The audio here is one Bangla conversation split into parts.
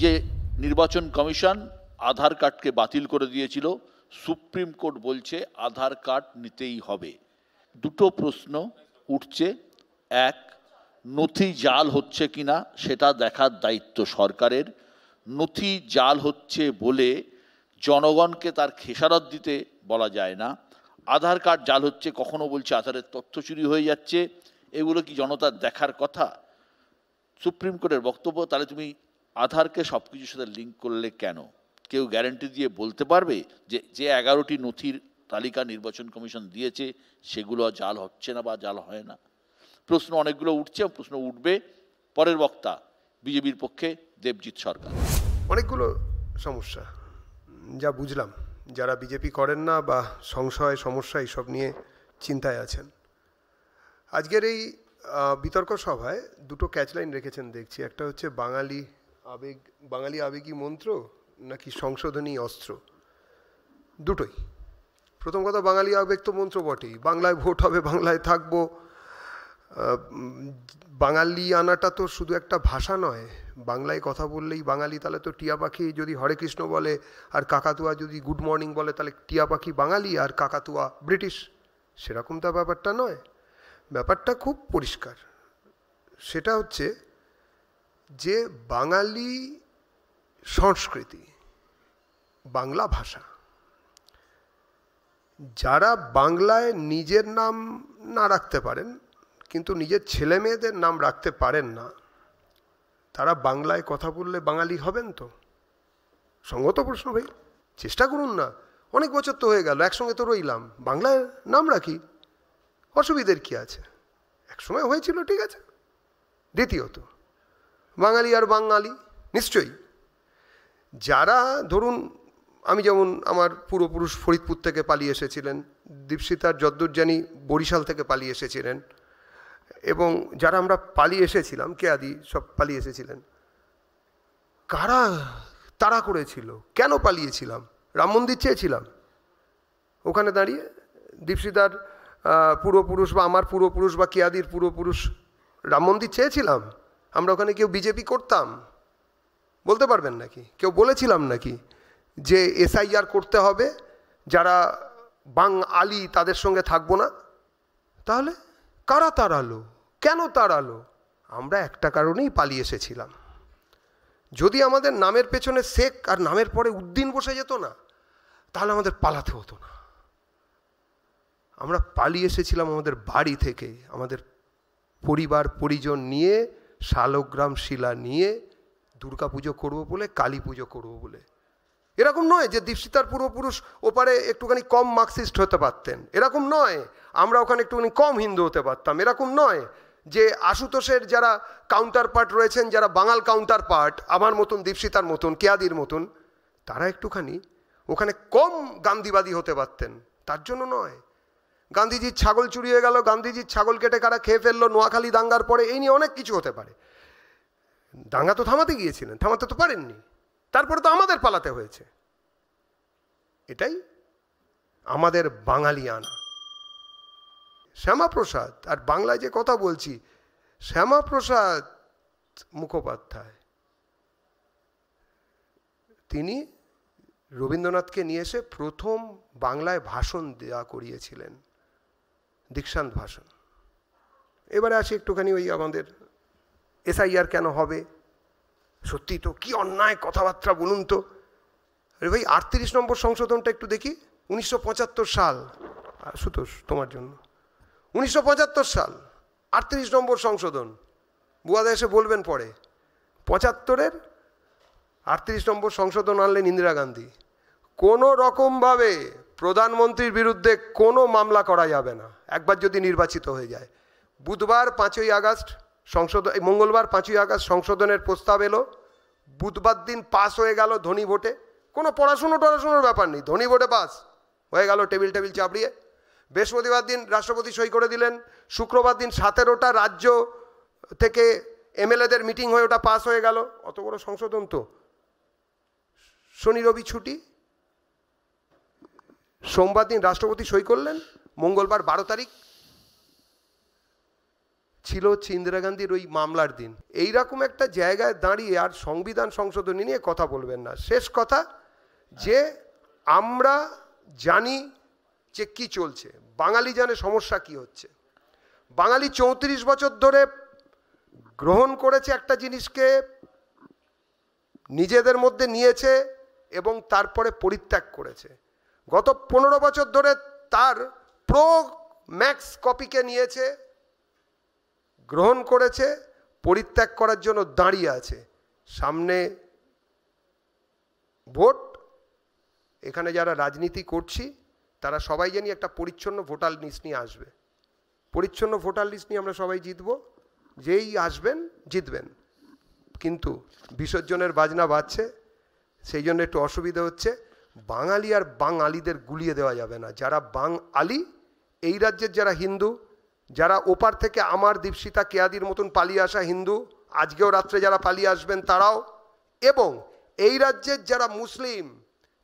যে নির্বাচন কমিশন আধার কার্ডকে বাতিল করে দিয়েছিল, সুপ্রিম কোর্ট বলছে আধার কার্ড নিতেই হবে। দুটো প্রশ্ন উঠছে। এক, নথি জাল হচ্ছে কিনা সেটা দেখার দায়িত্ব সরকারের। নথি জাল হচ্ছে বলে জনগণকে তার খেসারত দিতে বলা যায় না। আধার কার্ড জাল হচ্ছে, কখনো বলছে আধারের তথ্য চুরি হয়ে যাচ্ছে, এগুলো কি জনতার দেখার কথা? সুপ্রিম কোর্টের বক্তব্য, তাহলে তুমি আধারকে সব কিছুর সাথে লিঙ্ক করলে কেন? কেউ গ্যারান্টি দিয়ে বলতে পারবে যে যে 11টি নথির তালিকা নির্বাচন কমিশন দিয়েছে সেগুলো জাল হচ্ছে না বা জাল হয় না? প্রশ্ন অনেকগুলো উঠছে, প্রশ্ন উঠবে। পরের বক্তা বিজেপির পক্ষে দেবজিৎ সরকার। অনেকগুলো সমস্যা যা বুঝলাম, যারা বিজেপি করেন না বা সংশয় সমস্যা এইসব নিয়ে চিন্তায় আছেন। আজকের এই বিতর্ক সভায় দুটো ক্যাচলাইন রেখেছেন দেখছি। একটা হচ্ছে বাঙালি আবেগী মন্ত্র নাকি সংশোধনী অস্ত্র, দুটোই। প্রথম কথা, বাঙালি আবেগ তো মন্ত্র বটেই, বাংলায় ভোট হবে, বাংলায় থাকবো। বাঙালি আনাটা তো শুধু একটা ভাষা নয়, বাংলায় কথা বললেই বাঙালি। তাহলে তো টিয়া পাখি যদি হরে কৃষ্ণ বলে আর কাকাতুয়া যদি গুড মর্নিং বলে, তাহলে টিয়া পাখি বাঙালি আর কাকাতুয়া ব্রিটিশ। সেরকম তো ব্যাপারটা নয়। ব্যাপারটা খুব পরিষ্কার। সেটা হচ্ছে যে বাঙালি সংস্কৃতি, বাংলা ভাষা, যারা বাংলায় নিজের নাম না রাখতে পারেন কিন্তু নিজের ছেলে মেয়েদের নাম রাখতে পারেন না, তারা বাংলায় কথা বললে বাঙালি হবেন তো? সঙ্গত প্রশ্ন ভাই, চেষ্টা করুন না। অনেক বছর তো হয়ে গেল, একসঙ্গে তো রইলাম, বাংলায় নাম রাখি, অসুবিধের কি আছে? একসময় হয়েছিল, ঠিক আছে। দ্বিতীয়ত, বাঙালি আর বাঙালি নিশ্চয়ই। যারা ধরুন, আমি যেমন আমার পূর্বপুরুষ ফরিদপুর থেকে পালিয়ে এসেছিলেন, দীপশিতার যদ্দূর জানি বরিশাল থেকে পালিয়ে এসেছিলেন, এবং যারা আমরা পালিয়ে এসেছিলাম, কেয়াদি সব পালিয়ে এসেছিলেন। কারা তাড়া করেছিল? কেন পালিয়েছিলাম? রাম মন্দির চেয়েছিলাম ওখানে দাঁড়িয়ে? দীপশিতার পূর্বপুরুষ বা আমার পূর্বপুরুষ বা কেয়াদির পূর্বপুরুষ রাম মন্দির চেয়েছিলাম? আমরা ওখানে কেউ বিজেপি করতাম? বলতে পারবেন নাকি? কেউ বলেছিলাম নাকি যে SIR করতে হবে, যারা বাঙালি তাদের সঙ্গে থাকবো না? তাহলে কারা তাড়ালো? কেন তাড়ালো? আমরা একটা কারণেই পালিয়ে এসেছিলাম। যদি আমাদের নামের পেছনে শেখ আর নামের পরে উদ্দিন বসে যেত না, তাহলে আমাদের পালাতে হতো না। আমরা পালিয়ে এসেছিলাম আমাদের বাড়ি থেকে, আমাদের পরিবার পরিজন নিয়ে, শালগ্রাম শিলা নিয়ে, দুর্গা পুজো করবো বলে, কালী পুজো করবো বলে। এরকম নয় যে দীপশিতার পূর্বপুরুষ ওপারে একটুখানি কম মার্কসিস্ট হতে পারতেন, এরকম নয়। আমরা ওখানে একটুখানি কম হিন্দু হতে পারতাম, এরকম নয়। যে আশুতোষের যারা কাউন্টার পার্ট রয়েছেন, যারা বাঙাল কাউন্টার পার্ট, আমার মতন, দীপশিতার মতন, কেয়াদির মতন, তারা একটুখানি ওখানে কম গান্ধীবাদী হতে পারতেন, তার জন্য নয়। গান্ধীজির ছাগল চুরি হয়ে গেল, গান্ধীজির ছাগল কেটে কারা খেয়ে ফেললো, নোয়াখালী দাঙ্গার পরে, এই নিয়ে অনেক কিছু হতে পারে। দাঙ্গা তো থামাতে গিয়েছিলেন, থামাতে তো পারেননি, তারপরে তো আমাদের পালাতে হয়েছে। এটাই আমাদের বাঙালিয়ানা। শ্যামাপ্রসাদ, আর বাংলায় যে কথা বলছি, শ্যামাপ্রসাদ মুখোপাধ্যায়, তিনি রবীন্দ্রনাথকে নিয়ে এসে প্রথম বাংলায় ভাষণ দেওয়া করিয়েছিলেন, দীক্ষান্ত ভাষণ। এবারে আসি একটুখানি ওই আমাদের SIR কেন হবে। সত্যি তো কি অন্যায় কথাবার্তা বলুন তো। আরে ভাই, 38 নম্বর সংশোধনটা একটু দেখি। 1975 সাল, সুতোষ তোমার জন্য, 1975 সাল 38 নম্বর সংশোধন। বুয়াদা এসে বলবেন পরে। 75-এর 38 নম্বর সংশোধন আনলেন ইন্দিরা গান্ধী। কোনো রকমভাবে প্রধানমন্ত্রীর বিরুদ্ধে কোনো মামলা করা যাবে না একবার যদি নির্বাচিত হয়ে যায়। বুধবার 5ই আগস্ট সংশোধন, মঙ্গলবার 5ই আগস্ট সংশোধনের প্রস্তাব এলো, বুধবার দিন পাস হয়ে গেল ধ্বনি ভোটে। কোনো পড়াশুনোর ব্যাপার নেই, ধ্বনি ভোটে পাস হয়ে গেল টেবিল চাপড়িয়ে। বৃহস্পতিবার দিন রাষ্ট্রপতি সই করে দিলেন, শুক্রবার দিন 17টা রাজ্য থেকে MLA-দের মিটিং হয়ে ওটা পাস হয়ে গেল। অত বড় সংশোধন তো। শনি রবি ছুটি, সোমবার দিন রাষ্ট্রপতি সই করলেন, মঙ্গলবার 12 তারিখ ছিল হচ্ছে ইন্দিরা গান্ধীর ওই মামলার দিন। এইরকম একটা জায়গায় দাঁড়িয়ে আর সংবিধান সংশোধনী নিয়ে কথা বলবেন না। শেষ কথা যে আমরা জানি যে কি চলছে, বাঙালি জানে সমস্যা কি হচ্ছে। বাঙালি 34 বছর ধরে গ্রহণ করেছে একটা জিনিসকে, নিজেদের মধ্যে নিয়েছে এবং তারপরে পরিত্যাগ করেছে। গত 15 বছর ধরে তার প্রো ম্যাক্স কপিকে নিয়েছে, গ্রহণ করেছে, পরিত্যাগ করার জন্য দাঁড়িয়ে আছে। সামনে ভোট, এখানে যারা রাজনীতি করছি তারা সবাই জানি একটা পরিচ্ছন্ন ভোটার লিস্ট নিয়ে আসবে। পরিচ্ছন্ন ভোটার লিস্ট নিয়ে আমরা সবাই জিতব, যেই আসবেন জিতবেন। কিন্তু বিসর্জনের বাজনা বাজছে, সেই জন্য একটু অসুবিধা হচ্ছে। বাঙালি আর বাঙালিদের গুলিয়ে দেওয়া যাবে না। যারা বাঙালি, এই রাজ্যের যারা হিন্দু, যারা ওপার থেকে আমার দীপশিতা কেয়াদির মতন পালিয়ে আসা হিন্দু, আজকেও রাত্রে যারা পালিয়ে আসবেন তারাও, এবং এই রাজ্যের যারা মুসলিম,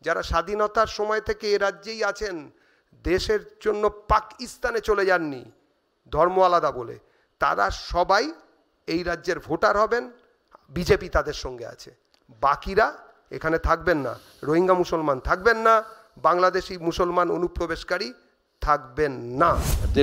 যারা স্বাধীনতার সময় থেকে এ রাজ্যেই আছেন, দেশের জন্য পাকিস্তানে চলে যাননি ধর্ম আলাদা বলে, তারা সবাই এই রাজ্যের ভোটার হবেন। বিজেপি তাদের সঙ্গে আছে, বাকিরা এখানে থাকবেন না। রোহিঙ্গা মুসলমান থাকবেন না, বাংলাদেশি মুসলমান অনুপ্রবেশকারী থাকবেন না।